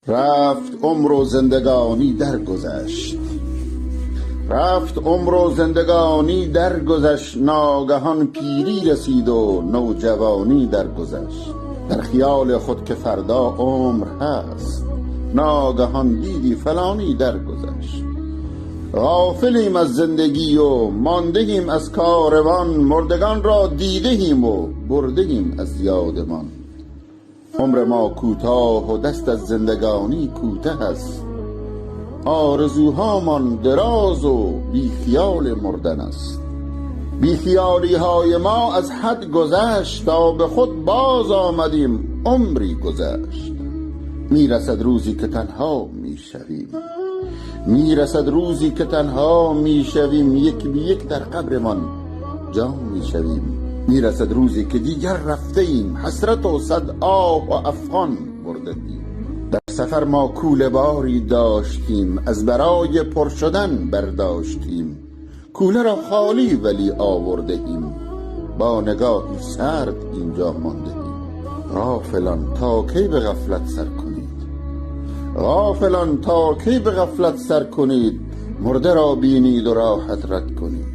رفت عمر و زندگانی درگذشت، رفت عمر و زندگانی درگذشت. ناگهان پیری رسید و نوجوانی درگذشت. در خیال خود که فردا عمر هست، ناگهان دیدی فلانی درگذشت. غافلیم از زندگی و ماندهیم از کاروان، مردگان را دیدهیم و بردهیم از یادمان. عمر ما کوتاه و دست از زندگانی کوته است، آرزوهامان دراز و بیخیال مردن است. بیخیالی های ما از حد گذشت، تا به خود باز آمدیم عمری گذشت. میرسد روزی که تنها میشویم، میرسد روزی که تنها میشویم، یک بی یک در قبرمان جا میشویم. میرسد روزی که دیگر رفته ایم، حسرت و صد آه و افغان برده ایم. در سفر ما کوله باری داشتیم، از برای پر شدن برداشتیم. کوله را خالی ولی آورده ایم، با نگاهی سرد اینجا مانده ایم. غافلان تا کی به غفلت سر کنید، غافلان تا کی به غفلت سر کنید. مرده را بینید و راحت رد کنید.